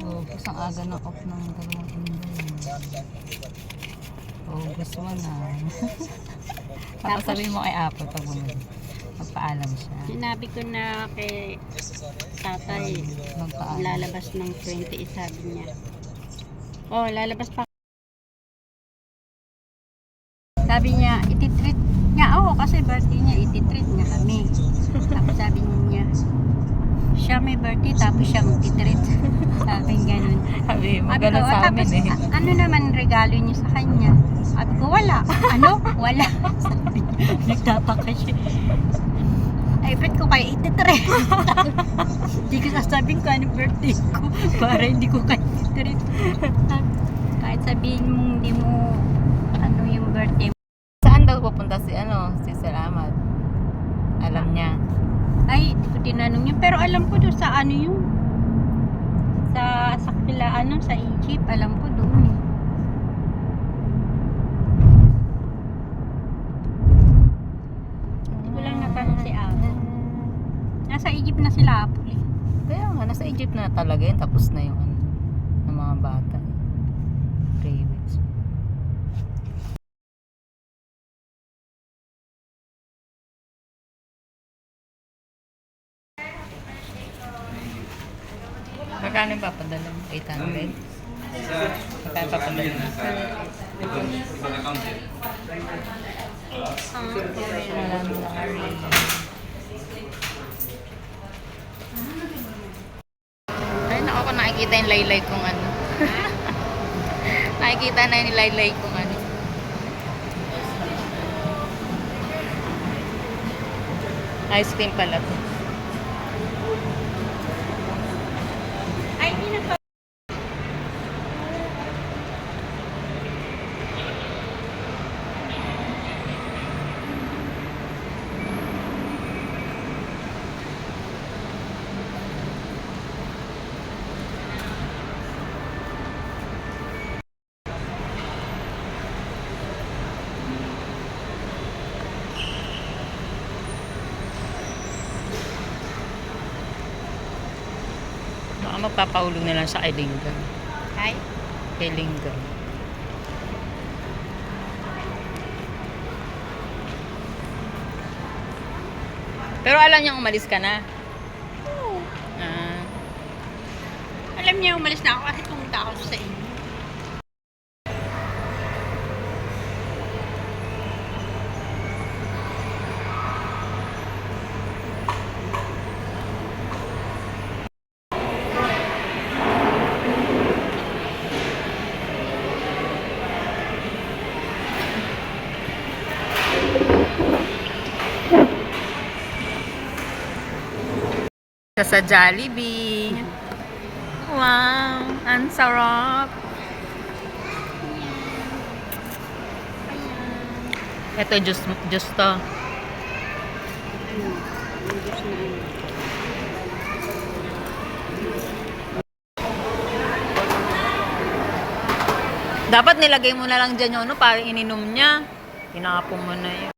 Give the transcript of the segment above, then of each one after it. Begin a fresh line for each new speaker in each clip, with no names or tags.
August ang aga ng off ng dalawang Inday. August 1 na. Tapos sabihin mo kay Apple pag magpaalam siya.
Sinabi ko na kay tatay, lalabas ng 20, sabi niya. Oh, lalabas pa. Sabi niya, ititreat niya ako kasi birthday niya, ititreat niya kami. Tapos sabi niya, siya may birthday tapos siya magtitreat. Sabi ganun.
Sabi mo, ganun sa amin eh.
Ano naman regalo niyo sa kanya? Sabi ko, wala. Ano? Wala. Sabi niya, nagtataka siya. Ay, bet ko kayo ititreat. Hindi ko sasabihin ko anong birthday ko para hindi ko kayo ititreat. Kahit sabihin mo hindi mo ano yung birthday mo.
Saan daw pupunta si Salamat? Alam niya.
Ay, hindi ko tinanong yun. Pero alam ko doon sa ano yung sa sa Egypt. Alam ko doon eh. Hindi ko lang natanong si Apple. Nasa Egypt na sila Apple eh.
Kaya nga, nasa Egypt na talaga yun. Tapos na yung ng mga bata. 3 weeks. Magkano yung papadala mo? 800? Magkano papadala mo? Ay, naku ko nakikita yung laylay kung ano. Nakikita na yung laylay kung ano. Ice cream pala to.
Ay, hindi na to.
Baka magpapahulog na lang siya kay Lingga.
Ay,
Kay Lingga. Pero alam niyang umalis ka na.
oo.
Ah,
Alam niya, umalis na ako kasi pumunta ako sa inyo.
sa Jollibee. Wow, ang sarap. Ito, juice to. Dapat nilagay mo na lang dyan yung ano, parang ininom niya. Tinapon mo na yun.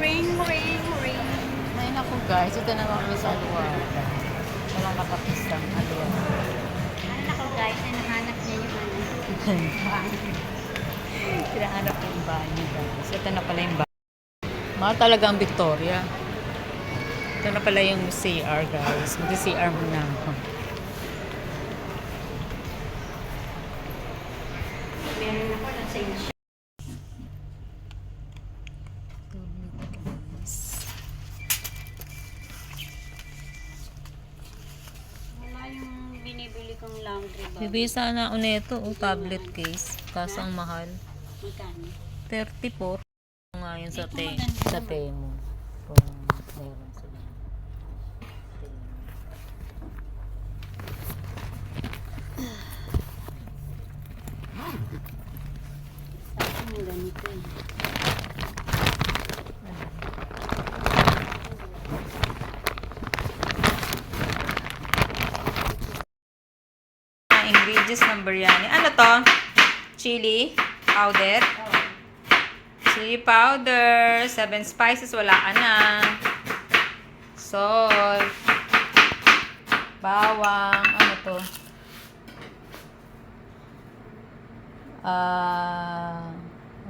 Ring, ring, ring.
Ay naku guys, ito naman kami sa Aluwada. Walang katapos lang Aluwada.
Ay, nako guys, ay nahanap niya yung ano.
Kinahanap yung banyo guys. Ito na pala yung banyo. Mahal talaga ang Victoria. Ito na pala yung CR guys. Mag-CR muna ako.
Meron ako ng sales. Wala yung binibili kong laundry bag.
Bibili sana ako nito, tablet case. Kaso ang mahal.
Magkano?
34. Nga yun sa,
Ito maganda.
sa Temu. Kung meron sila.
Sa akin yung ganito eh.
pages ng biryani. Ano to? Chili powder. Chili powder. 7 spices. Wala ka na. Salt. Bawang. Ano to?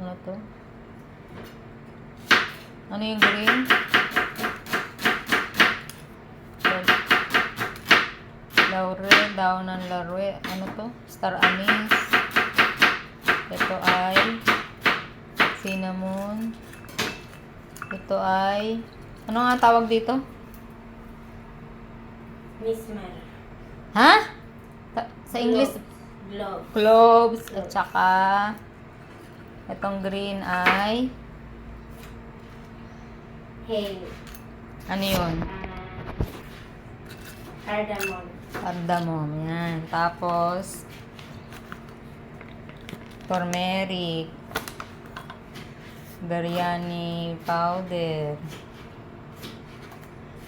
Ano to? Ano yung green? Laurel, daon ng laurel. Ano to? Star anise. Ito ay cinnamon. Ito ay ano nga tawag dito?
Mismel.
Ha? Sa English?
Glove.
Cloves. At saka itong green ay
Hay.
ano yun?
Cardamom.
Cardamom. Yan. Tapos turmeric. Biryani powder.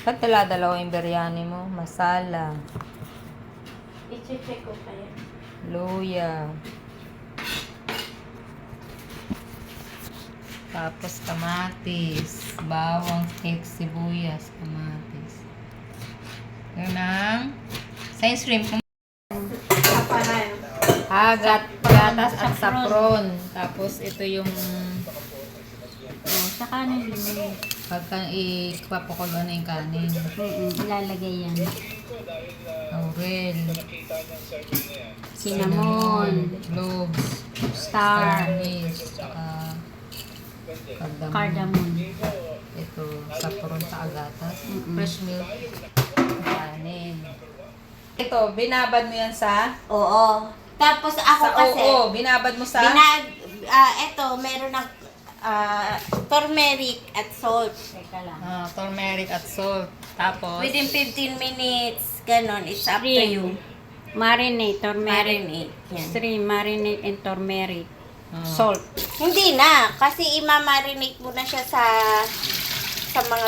Ba't dalawa yung biryani mo? Masala.
I-check ko pa yan.
Luya. Tapos kamatis. Bawang, sibuyas, kamatis. Yun ang science shrimp.
Kaparan.
Gatas at saffron. Tapos ito yung
Saka na yun.
pagka ipapakulo na yung kanin.
Ilalagay yan.
Laurel.
Cinnamon.
Cloves.
Star.
Anise. Saka
Cardamom.
Ito, saffron sa gatas. Fresh milk. Kanin. Ito, binabad mo yan sa?
Oo. Tapos ako
Sa
kasi,
oo, binabad mo sa?
eto, meron ng turmeric at salt. Teka lang.
Turmeric at salt. Tapos?
Within 15 minutes, ganon, it's up to you.
Marinate, turmeric.
Marinate. Yan.
Stream, marinate and turmeric.
Ah.
Salt.
Hindi na, kasi ima-marinate mo na siya sa mga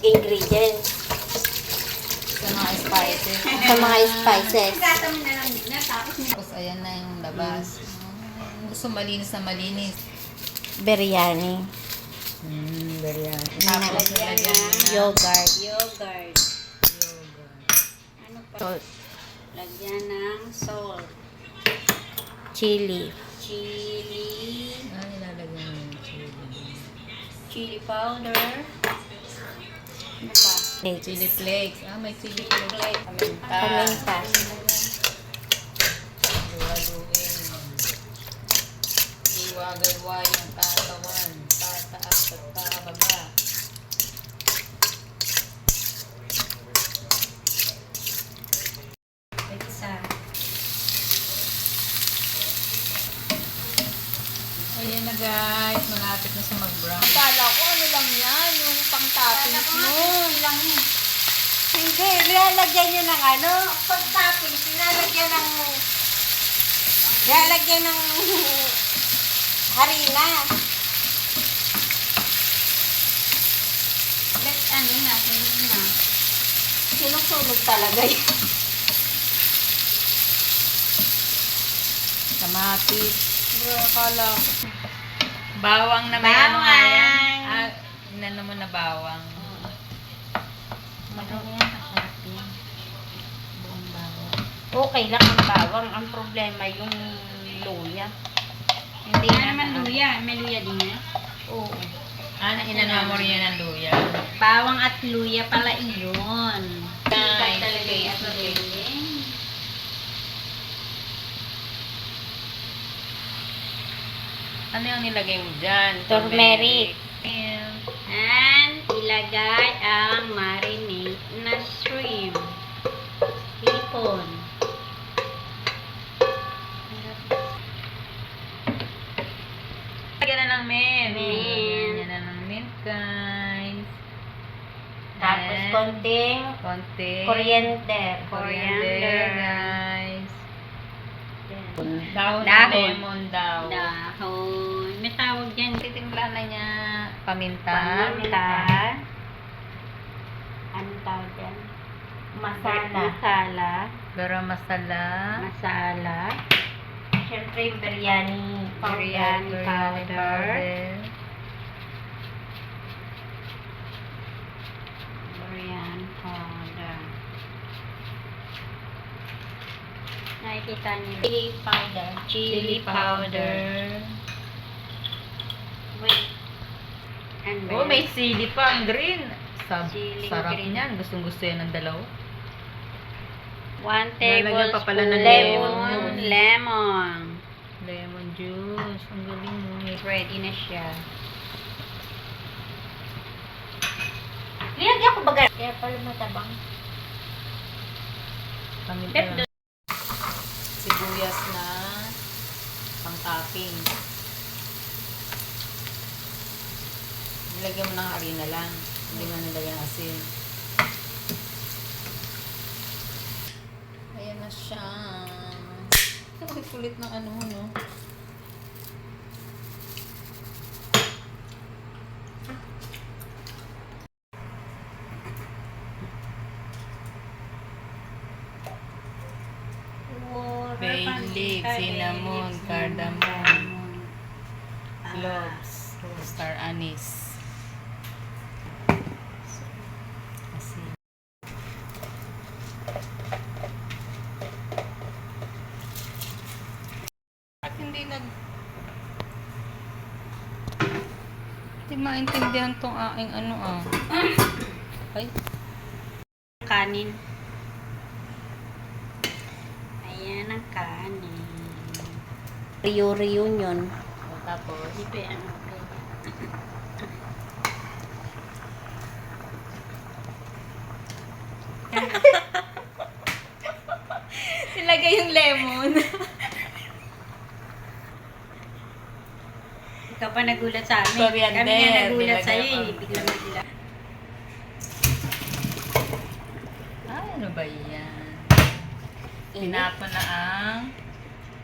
ingredients.
Sa mga spices.
Sa mga spices.
Tapos ayan na yung labas. Gusto malinis na malinis.
Biryani.
Biryani.
Tapos
Tapos nilagyan mo na
Yogurt.
Yogurt. Ano pa?
Salt.
Lagyan ng salt.
Chili.
Chili.
nilalagyan mo yung chili.
Chili powder. Ano pa?
Chili flakes. May chili flakes.
Paminta.
Luwaluin. Iwagayway ang tatawan. Tataas at tababa.
Isa.
Ayan na guys. Malapit na sa mag-brown.
Akala ko ano lang yan, yung pang-toppings mo.
Lang yun.
Hindi, nilalagyan nyo ng ano, pag-toppings, nilalagyan ng harina.
Let's ano na, sunod na.
Sinusunog talaga yun.
Kamatis. Akala ko. Bawang na may
Bawang.
ano nga yan. Inano mo na bawang.
Madami yan, masarap yan. Buong bawang.
Okay lang ang bawang, ang problema yung luya.
Hindi naman luya. May luya din yan.
Oo.
Inano mo rin yan ng luya.
Bawang at luya pala iyon.
Nice.
Talaga yan. Magaling.
Ano yung nilagay mo dyan?
Turmeric.
And ilagay ang marinate na shrimp. Hipon.
Lagyan na ng mint.
Mint.
Lagyan na ng mint, guys.
Tapos
And
konting
konting
coriander.
Coriander, guys. Dahon ng
Dahon.
lemon daw.
Dahon. May tawag dyan.
Titingla na niya paminta.
Paminta. Anong tawag yan? Masala.
Masala.
garam masala,
masala. Siyempre yung biryani powder. Biryani powder. Nakikita niyo. Chili powder. Wait. And
Oh, may sili pa, ang green.
Chili
Sarap
green.
niyan. Gustong-gusto yan ng dalaw.
1
Lalagyan pa pala
tablespoon
ng
lemon.
Lemon juice. Ang galing mo.
Ready na siya. Nilagyan ko baga. Kaya pala matabang.
Paminta. Sibuyas na pang-topping. Nilagyan mo ng harina lang. Hindi mo nilagyan asin. Ayan na siya. Ang kulit ng ano, no? Bay leaf, cinnamon, cardamom, cloves, star anise. Asin. At hindi maintindihan tong aking ano Ay,
Kanin. Ayan ang kanin. Rio reunion.
tapos
Ipe ano.
nilagay yung lemon.
Ikaw pa nagulat sa amin.
Coriander,
Kami nga nagulat
nilagay
sa'yo
pa.
eh. Bigla.
Ay, ano ba yan? Pinapon na ang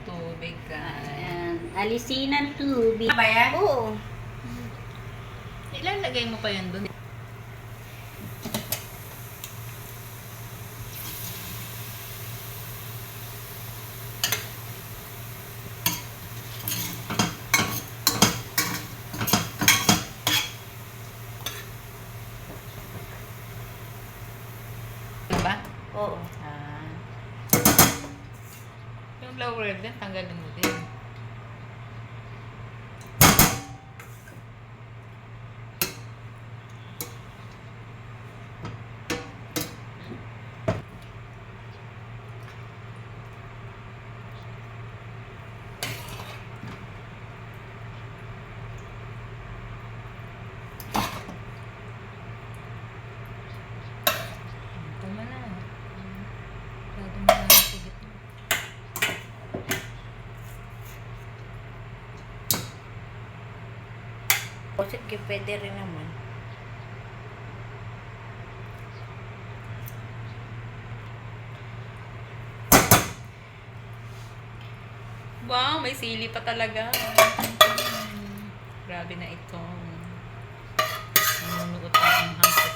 tubig, guys.
Ayan. Alisin ang tubig. Ba yan? Oo.
Ilalagay mo pa yan dun. Diba?
Oo.
Yung flour din, tanggalin mo din. Tama na. Pwede mo na sa gitna.
Sige, pwede rin naman.
Wow, may sili pa talaga. Grabe na ito. Nanunuot ang hangkot.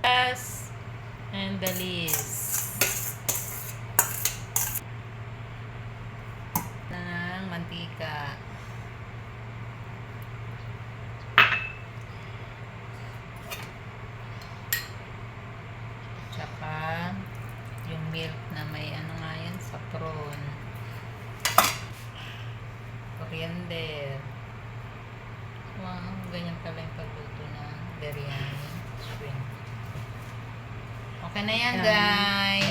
Yes. And the list. Ng mantika. Tsaka yung milk na may ano nga yan, saffron. Coriander. Wow, ganyan pala yung pagluto ng biryani shrimp. Okay na yan, guys.